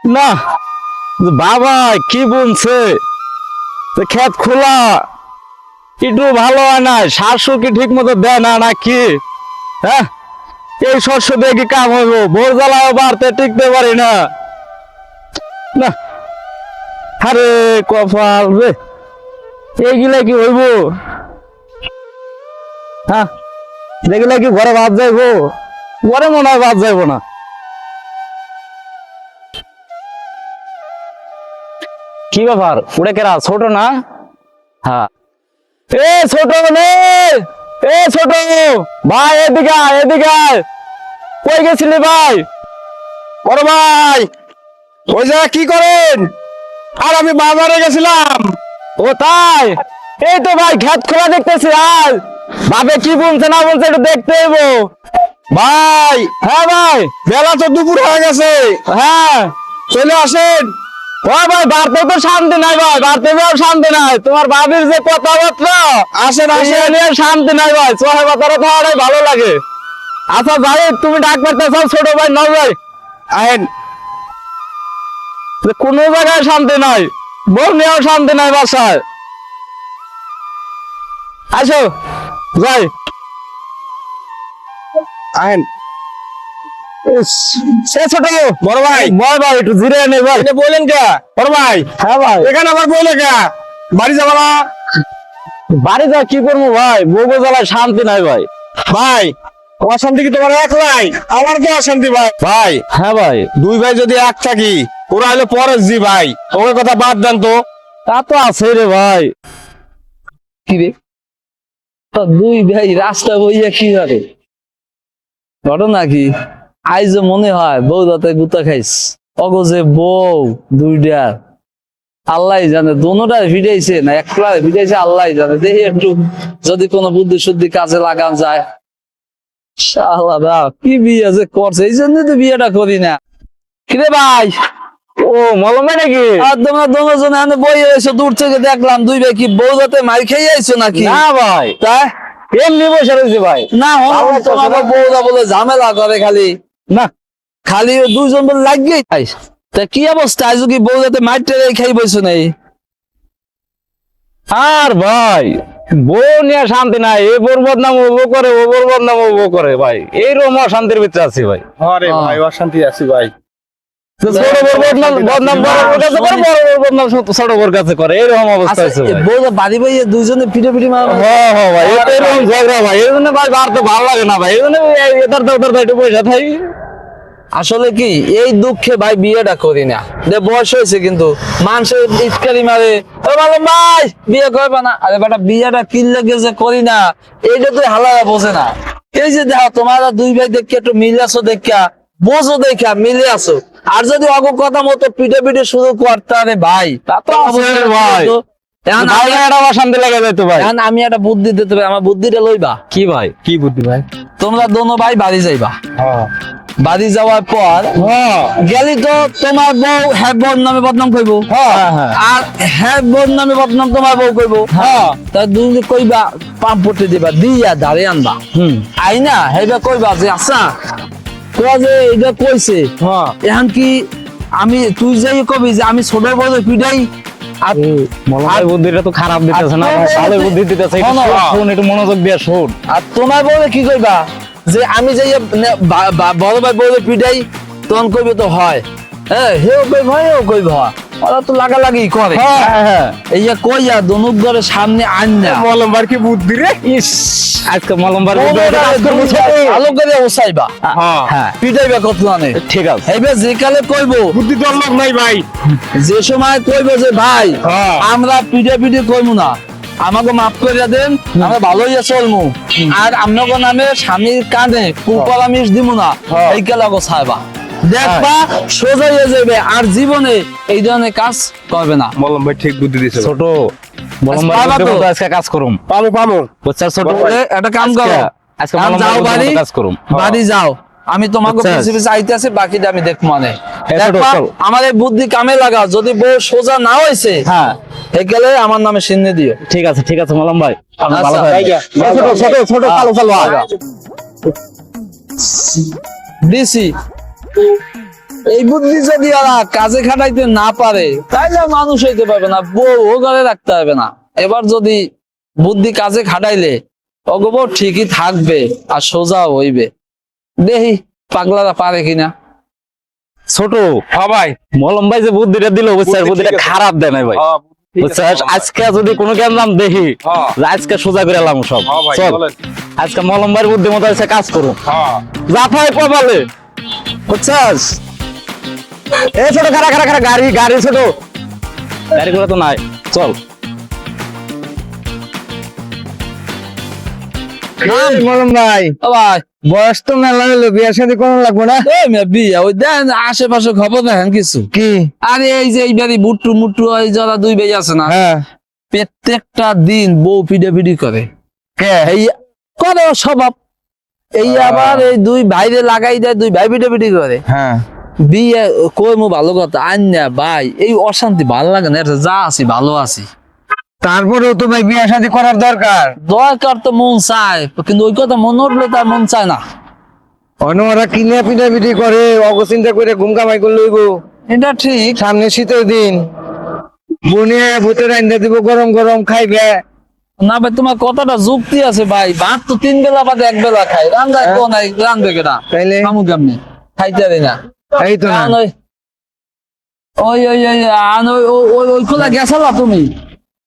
না বাবা কি বলছে ক্ষেত খোলা একটু ভালো হয় না, শাসক কি ঠিক মতো দেয় না নাকি? হ্যাঁ, এই শস্য দিয়ে কি কাম হইব? ভোর জ্বালাও বাড়তে টিকতে পারি না। না আরে কপাল রে, এইগুলা কি হইব? হ্যাঁ, দেখলে কি ঘরে বাদ যাইব? ঘরে মনে হয় বাদ যাইব না। কি ব্যাপার, উড়ে কেরা ছোট না? হ্যাঁ, এ ছোট মানে, এ ছোট ভাই, এদিকে আয়, এদিকে আয়। কই গেছিলি ভাই? বড় ভাই, ওই জায়গা কি করেন? আর আমি বাজারে গেছিলাম। ও তাই? এই তো ভাই ক্ষেত খোলা দেখতেছি। আজ ভাবে কি বলছে না বলছে একটু দেখতে হইবো। ভাই, হ্যাঁ ভাই। বেলা তো দুপুর হয়ে গেছে, হ্যাঁ চলে আসেন। ও ভাই, বাড়তে তো শান্তি নাই ভাই, বাড়তে শান্তি নাই। তোমার ভাবির যে কথাবার্তা, আসেন আসেন। নিয়ে শান্তি নাই ভাই। চোখে বাতারে খাওয়াটাই ভালো লাগে। আচ্ছা ভাই, তুমি ডাক পারতে চাও ছোট ভাই নয় ভাই? আহেন। কোন জায়গায় শান্তি নাই, বউ নিয়েও শান্তি নাই বাসায়। আসো যাই। আহেন। সে ছোট বড় ভাই, বয় ভাই, একটু জিরে নে ভাই। এটা বললেন কে? বড় ভাই, হ্যাঁ ভাই। এখানে আবার বলে কে? বাড়ি যাবো না? বাড়ি যা কি করবো ভাই, বউ জ্বালায় শান্তি নাই ভাই। ভাই, অশান্তি কি তোমার একলাই? আমার তো অশান্তি ভাই। ভাই, হ্যাঁ ভাই, দুই ভাই যদি এক থাকি, ওরা হলো পরের জি ভাই। ওকে কথা বাদ দেন তো। তা তো আছে রে ভাই। কি রে, দুই ভাই রাস্তা বইয়া কি হবে ঘটনা কি? আইজ মনে হয় বউ দাতে গুতা খাইস, অগজে বউ দুইটা আল্লাহ জানে, দোনোটা ভিড়াইছে না একলা ভিড়াইছে আল্লাহ জানে। দেখি একটু যদি কোনো বুদ্ধি শুদ্ধি কাজে লাগান যায়। শালা কি বিয়ে যে করছে, এই জন্য তো বিয়েটা করি না। কিরে ভাই, ও মলমে নাকি? আর তোমরা দুজন এখানে বই এসে দূর থেকে দেখলাম দুই ভাই কি বউ দাতে মার খেয়ে আইছো নাকি? না ভাই, তাই এমনি বসে রয়েছে ভাই। না তোমাকে বউরা বলে ঝামেলা করে খালি, না খালি দুইজন বলে লাগিয়ে তা কি অবস্থা? আজ কি বউ যাতে মাইটে খাই বসে নেই? আর ভাই, বউ নিয়ে শান্তি নাই। এ বোর বদনাম ও করে, ও বোর বদনাম ও করে ভাই। এইরকম অশান্তির ভিতরে আছি ভাই। আরে ভাই, অশান্তি আছি ভাই। তো ছোট বোর বদনাম বদনাম বড় বোর কাছে করে, বড় বোর বদনাম ছোট বোর কাছে করে, এরকম অবস্থা আছে ভাই। বউ বাড়ি বইয়ে দুইজনে পিঠে পিঠে মার। হ্যাঁ হ্যাঁ ভাই, এটা এরকম ঝগড়া ভাই। এই জন্য ভাই বাড়তে ভালো লাগে না ভাই। এই জন্য এটার ওটার একটু পয়সা থাই। আসলে কি এই দুঃখে ভাই বিয়েটা করি না। যে বয়স হয়েছে কিন্তু মানুষের ইটকারি মারে, ও মালুম ভাই বিয়ে করবে না। আরে বেটা, বিয়েটা কিনলে গেছে করি না, এইটা তুই হালারা বোঝে না। এই যে দেখো তোমরা দুই ভাই দেখে একটু মিলে আসো, দেখা বোঝো, দেখা মিলে আসো। আর যদি অগ কথা মতো পিঠে পিঠে শুরু করতে আরে ভাই, তা তো আছে রে ভাই। এখন ভাই একটা অশান্তি লেগে যাইতো ভাই। এখন আমি একটা বুদ্ধি দিতে পারি, আমার বুদ্ধিটা লইবা। কি ভাই, কি বুদ্ধি ভাই? তোমরা দোনো ভাই বাড়ি যাইবা। বাড়ি যাওয়ার পর গেলি তো তোমার বউ হ্যাঁ বোন নামে বদনাম করবো, আর হ্যাঁ বোন নামে বদনাম তোমার বউ করবো। তা দুই কইবা পাম্পটে দিবা, দিয়া ধারে আনবা। আইনা হেবা কইবা যে আচ্ছা তোরা যে এটা কইছে, এখন কি আমি তুই যাই কবি যে আমি ছোট বড় পিটাই। আর মলয় বুদ্ধিটা তো খারাপ দিতেছে না ভাই, ভালো বুদ্ধি দিতেছে। শোন, একটু মনোযোগ দিয়ে শোন। আর তোমার বউরে কি কইবা যে আমি যাই বড় ভাই বউরে পিটাই, তখন কইবে তো হয়। হ্যাঁ, হেও কইব হেও কইব, ওরা তো লাগালাগি করে। এই যে কইয়া দনুক ঘরে সামনে আন না। মলমবার কি বুদ্ধি রে! ইস, আজকে মলমবার ভালো করে ওসাইবা, হ্যাঁ পিটাইবা কত জানে। ঠিক আছে, এইবে যেকালে কইব বুদ্ধি তো লোক নাই ভাই। যে সময় কইব যে ভাই আমরা পিঠে পিঠে কইমু না, আমাকে মাফ করে দেন, আমরা ভালোই চলমু, আর আপনাকে নামে স্বামীর কাঁধে কুপরামিষ দিমু না, এই কেলাগো ছাইবা দেখবা সোজা হয়ে যাবে, আর জীবনে এই ধরনের কাজ করবে না। মলম ভাই ঠিক বুদ্ধি দিছে। ছোট মলমবার বুদ্ধি মতো আজকে কাজ করুম। পামু পামু। বুঝছো ছোট? একটা কাম করো, আজকে যাও মলমবার বাড়ি, কাজ করুম। বাড়ি যাও, আমি তোমাকে বুঝছাস? পিছে পিছে আইতেছি, বাকিটা আমি দেখবো। মানে ছোট, দেখবা চল। আমার এই বুদ্ধি কামে লাগাও, যদি বউ সোজা না হয়েছে হ্যাঁ, এই গেলে আমার নামে সিন্নি দিও। ঠিক আছে, ঠিক আছে মলম ভাই। আপনি ভালো আচ্ছা, থাকবেন। ছোট ছোট ছোট চালু চালু আয়। দিছি এই বুদ্ধি যদি ওরা কাজে খাটাইতে না পারে তাইলে মানুষ হইতে পারবে না, বউ ও ঘরে রাখতে হবে না। এবার যদি বুদ্ধি কাজে খাটাইলে অগবর ঠিকই থাকবে আর সোজা হইবে। দেখি পাগলারা পারে কিনা। ছোট হ্যাঁ ভাই, মলম ভাই যে বুদ্ধিটা দিল বুঝছিস, বুদ্ধি বুদ্ধিটা ঠিক আছে। খারাপ দেয় নাই ভাই, হ্যাঁ, ঠিক আছে, বুঝছিস। ভাই। আজকে যদি কোনো জ্ঞান দেখি হ্যাঁ। যে আজকে সোজা করে এলাম সব, হ্যাঁ ভাই, চল বলেন। আজকে মলম ভাইয়ের বুদ্ধি মতো আছে কাজ করুন, হ্যাঁ। জাফাই কপালে, বুঝছিস। এই ছোট খারা খারা খারা গাড়ি গাড়ি ছোট গাড়িগুলো তো নাই, চল। মলম ভাই, ও ভাই, বয়স তো মেলা হলো, বিয়ের সাথে কোনো লাগবো না? এই মেয়ে বিয়া ওই দেন আশেপাশে খবর দেখেন কিছু। কি? আরে এই যে এইবারই বুট্টু মুট্টু ওই যারা দুই ভাই আছে না, হ্যাঁ। প্রত্যেকটা দিন বউ পিডাপিডি করে। কে? এই করে ওর স্বভাব। এই আবার এই দুই ভাইরে লাগাই দেয়, দুই ভাই পিডাপিডি করে। হ্যাঁ। বিয়ে কই মো ভালো কথা আন্যা ভাই, এই অশান্তি ভালো লাগে না। এটা যা আছি ভালো আছি, তারপরেও তো ভাই বিয়ে শাদী করার দরকার। দরকার তো মন চায়, কিন্তু ওই কথা মনে উঠলে তার মন চায় না। ওরা কিনে পিটাপিটি করে, অগচিন্তা করে ঘুম কামাই করে লইব। এটা ঠিক সামনে শীতের দিন, বুনিয়ে ভূতের রান্না দিব, গরম গরম খাইবে। না ভাই, তোমার কথাটা যুক্তি আছে ভাই। ভাত তো 3 বেলা বাদে 1 বেলা খাই, রান্না কোন নাই রান্ধবে কেটা? তাইলে? খামু কেমনে? খাইতে পারি না। এই তো না। আন ওই ওই ওই ওই আন ওই ওই ওই খোলা গেছালা তুমি?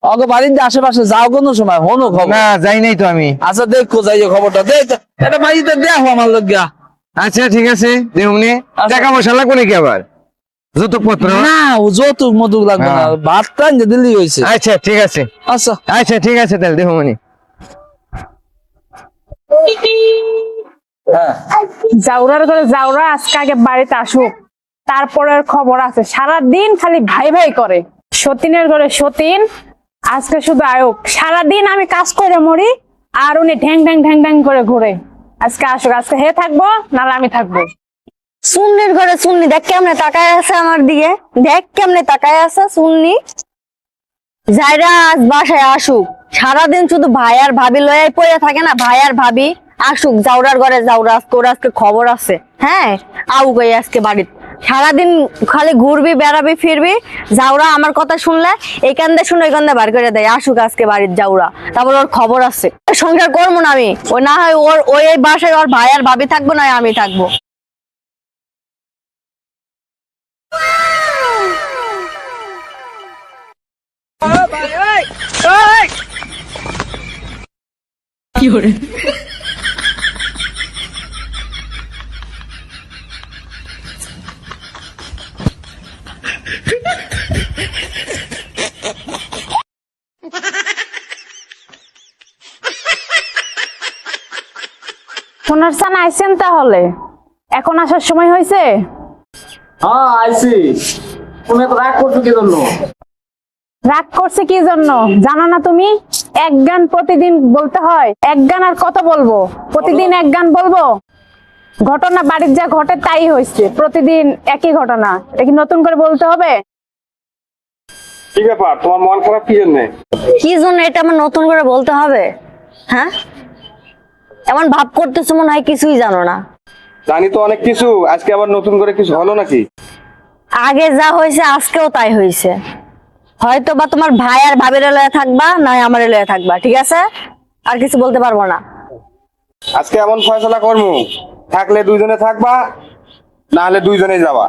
অগো বাড়ির আশেপাশে যাও কোন সময় হনো খবর? না, যাই নাই তো আমি। আচ্ছা দেখো যাইও খবরটা দেখ, এটা বাড়িতে দেখো আমার লগিয়া। আচ্ছা ঠিক আছে, দেউনি। টাকা পয়সা লাগবে নাকি আবার? যৌতুক পত্র? না ও যৌতুক মতুক লাগবে না, হ্যাঁ। ভাত টান যে দিল্লি হয়েছে। আচ্ছা ঠিক আছে, আচ্ছা আচ্ছা ঠিক আছে, তাহলে দেহমনি। হ্যাঁ জাউরার ঘরে জাউরা আজকে আগে বাড়িতে আসুক, তারপরের খবর আছে। সারাদিন খালি ভাই ভাই করে। সতীনের ঘরে সতীন আজকে শুধু আয়োগ, সারাদিন আমি কাজ করে মরি আর উনি ঢ্যাং ঢ্যাং ঢ্যাং ঢ্যাং করে ঘুরে। আজকে আসুক, আজকে হে থাকবো নাহলে আমি থাকবো। সুন্নির ঘরে সুন্নি দেখ কেমনে তাকায় আছে আমার দিকে, দেখ কেমনে তাকায় আছে সুন্নি। যাইরা আজ বাসায় আসুক, সারাদিন শুধু ভাই আর ভাবি লয়াই পড়ে থাকে না। ভাই আর ভাবি আসুক জাউরার ঘরে, জাউরা আজকে ওর আজকে খবর আছে। হ্যাঁ আউক এই আজকে বাড়িতে, সারাদিন খালি ঘুরবি বেড়াবি ফিরবি। জাউরা আমার কথা শুনলে এই কান্দে শুনে ওই কান্দে বার করে দেয়। আসুক আজকে বাড়ির জাউরা, তারপর ওর খবর আছে। সংসার করবো না আমি, ওই না হয় ওর ওই এই বাসায় ওর ভাই আর ভাবি থাকবো, না হয় আমি থাকবো। সোনার চান আইসেন তাহলে? এখন আসার সময় হয়েছে? হ্যাঁ আইছি। তুমি এত রাগ করছো কি জন্য? রাগ করছে কি জন্য জানো না তুমি? এক গান প্রতিদিন বলতে হয়, এক গান আর কত বলবো? প্রতিদিন এক গান বলবো? ঘটনা বাড়ির যা ঘটে তাই হয়েছে, প্রতিদিন একই ঘটনা। এটা কি নতুন করে বলতে হবে? কি ব্যাপার, তোমার মন খারাপ কি জন্য? কি জন্য এটা আমার নতুন করে বলতে হবে? হ্যাঁ এমন ভাব করতেছো মনে হয় কিছুই জানো না। জানি তো অনেক কিছু, আজকে আবার নতুন করে কিছু হলো নাকি? আগে যা হয়েছে আজকেও তাই হয়েছে। হয়তো বা তোমার ভাই আর ভাবির লয়ে থাকবা, নয় আমার লয়ে থাকবা, ঠিক আছে? আর কিছু বলতে পারবো না। আজকে এমন ফয়সলা করবো, থাকলে দুইজনে থাকবা, না হলে দুইজনে যাবা।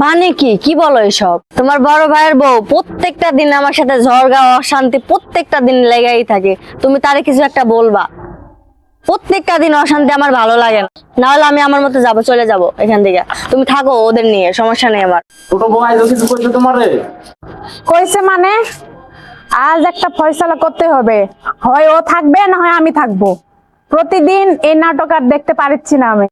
মানে কি কি বলো এসব? তোমার বড় ভাইয়ের বউ প্রত্যেকটা দিন আমার সাথে ঝগড়া অশান্তি প্রত্যেকটা দিন লেগেই থাকে। তুমি তারে কিছু একটা বলবা, প্রত্যেকটা দিন অশান্তি আমার ভালো লাগে না। নাহলে আমি আমার মতো যাবো, চলে যাবো এখান থেকে। তুমি থাকো ওদের নিয়ে, সমস্যা নেই আমার। ছোট ভাই কিছু কইছে তোমারে? কইছে মানে? আজ একটা ফয়সালা করতে হবে, হয় ও থাকবে না হয় আমি থাকবো। প্রতিদিন এই নাটক আর দেখতে পারছি না আমি।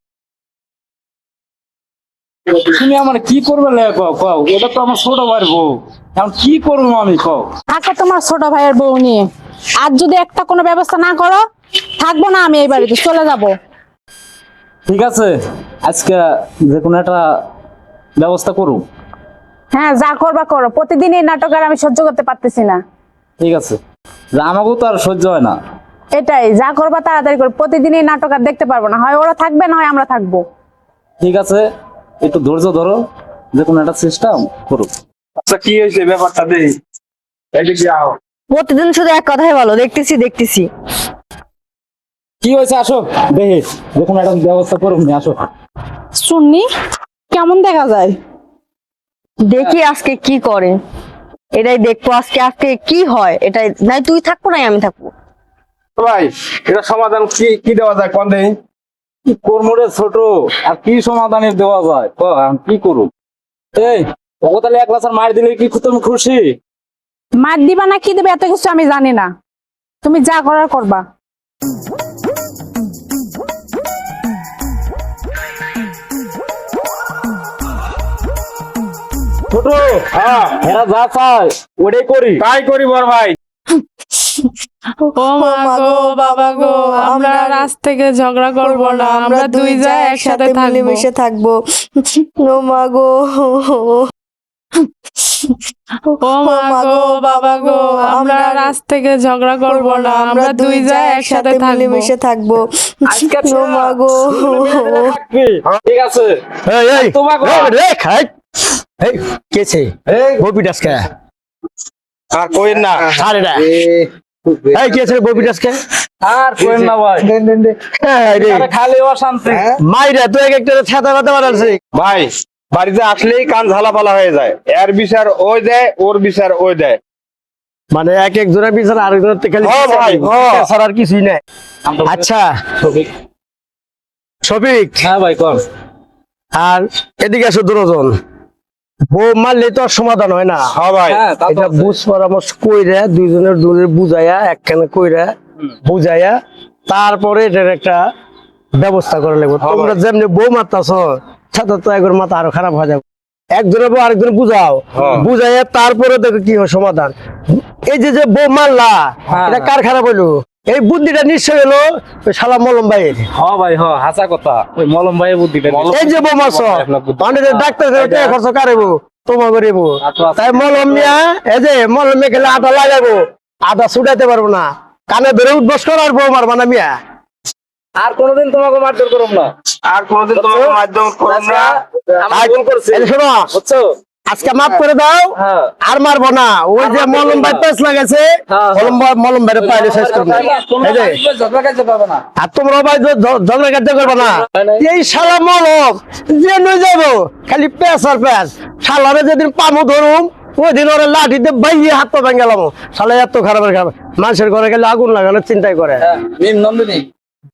তুমি আমার কি করবে কও কও, এটা তো আমার ছোট ভাইয়ের বউ, এখন কি করবো আমি কও? থাকো তোমার ছোট ভাইয়ের বউ নিয়ে। আজ যদি একটা কোনো ব্যবস্থা না করো, থাকবো না আমি এই বাড়িতে, চলে যাব। ঠিক আছে, আজকে যে কোনো একটা ব্যবস্থা করুক। হ্যাঁ যা করবা করো, প্রতিদিন এই নাটক আর আমি সহ্য করতে পারতেছি না। ঠিক আছে, যে আমাকেও তো আর সহ্য হয় না। এটাই, যা করবা তাড়াতাড়ি করো, প্রতিদিন এই নাটক আর দেখতে পারবো না। হয় ওরা থাকবে না হয় আমরা থাকবো। ঠিক আছে, একটু ধৈর্য ধরো, যে কোনো একটা সিস্টেম করো। আচ্ছা কি হয়েছে ব্যাপারটা দেই এইদিকে আও। প্রতিদিন শুধু এক কথাই বলো, দেখতেছি দেখতেছি। কি হয়েছে আসো দেখে, যে কোনো একটা ব্যবস্থা করুন, আসো। শুননি কেমন দেখা যায়? দেখি আজকে কি করে, এটাই দেখবো আজকে। আজকে কি হয় এটাই, নাই তুই থাকবো নাই আমি থাকবো। ভাই এটা সমাধান কি কি দেওয়া যায় কোন দেই? কি করবো রে ছোট, আর কি সমাধানের দেওয়া যায়, আমি কি করব? এই ওকে তাহলে এক লাচার মার দিলে কি তুমি খুশি? মার দিবা না কি দেবে এত কিছু আমি জানি না, তুমি যা করার করবা। ছোট, হ্যাঁ এরা যা চায় ওটাই করি। তাই করি বড় ভাই। ও মা গো বাবা গো, আমরা আজ থেকে ঝগড়া করব না, আমরা দুই যা একসাথে মিলেমিশে থাকবো। ও মা গো, ও মা গো বাবা গো, আমরা আজ থেকে ঝগড়া করব না, আমরা দুই যা একসাথে মিলেমিশে থাকবো। আজকে ও মা গো, ঠিক আছে। এই এই তোমাকে রে খাই এই কেছে ববিটাস কে আর কইন না। আরে না এই কেছে ববিটাস কে আর কোয়েন না ভাই, এই রে আরে খালি অশান্তি। মাইরা তুই এক একটা ছাতা কথা বানালছিস ভাই বাড়িতে আসলেই কান ঝালাপালা হয়ে যায়, এর বিচার ওই দেয় ওর বিচার ওই দেয়। মানে এক এক জনের বিচার আরেক জনের থেকে খালি হ্যাঁ ভাই, হ্যাঁ। ছাড়া আর কিছুই নাই। আচ্ছা শফিক, হ্যাঁ ভাই কর। আর এদিকে আসো দুজন, বউ মারলে তো আর সমাধান হয় না। হ্যাঁ ভাই হ্যাঁ তা তো এটা আছে। বুঝ পরামর্শ কইরা দুইজনের দুজনের বুঝাইয়া একখানে কইরা বুঝাইয়া তারপরে এটার একটা ব্যবস্থা করা লাগবে। হ্যাঁ তোমরা ভাই। যেমনি বউ মারতাছো সাথে তো একবার মাথা আরো খারাপ হয়ে যাবে। একজনের বউ আরেকজন বুঝাও, হ্যাঁ। বুঝাইয়া তারপরে দেখো কি হয় সমাধান। এই যে যে বউ মারলা হ্যাঁ। এটা কার খারাপ হইলো? এই বুদ্ধিটা নিশ্চয় হলো ওই শালা মলম ভাইয়ের। হ্যাঁ ভাই, হ্যাঁ হাসা কথা, ওই মলম ভাইয়ের বুদ্ধিটা নিয়ে। এই যে বউ মারছ মানে ডাক্তার খরচ কারেবো তোমার করিব, আচ্ছা, আচ্ছা। তাই মলম নিয়া এই যে মলম খেলে আটা লাগাবো, আটা ছুটাইতে পারবো না, কানে ধরে উঠবস করার বউ মারবা না মিয়া। আর কোনোদিন তোমাকে মারধর করব না। আর কোনোদিন তোমাকে মাধ্যম করুন না। আমি ভুল করছি, এই যে শোনো, বুঝছো? আজকে মাফ করে দাও, হ্যাঁ। আর মারবো না। ওই যে মলম ভাই পেস লাগাছে, হ্যাঁ, হ্যাঁ। মলম ভাইরে পাইলে শেষ করবো। এই যে ঝগড়া কাজে পাবে না। আর তোমরা ভাই ঝগড়া কাটতে করবে না। এই শালা মলম যে নই যাবো খালি পেস আর পেস। শালারে যেদিন পামু ধরুম ওই দিন ওরা লাঠিতে বাইয়ে হাত পা ভেঙে গেলাম। শালা এত খারাপ মানুষের ঘরে গেলে আগুন লাগানোর চিন্তাই করে। হ্যাঁ, মিম নন্দিনী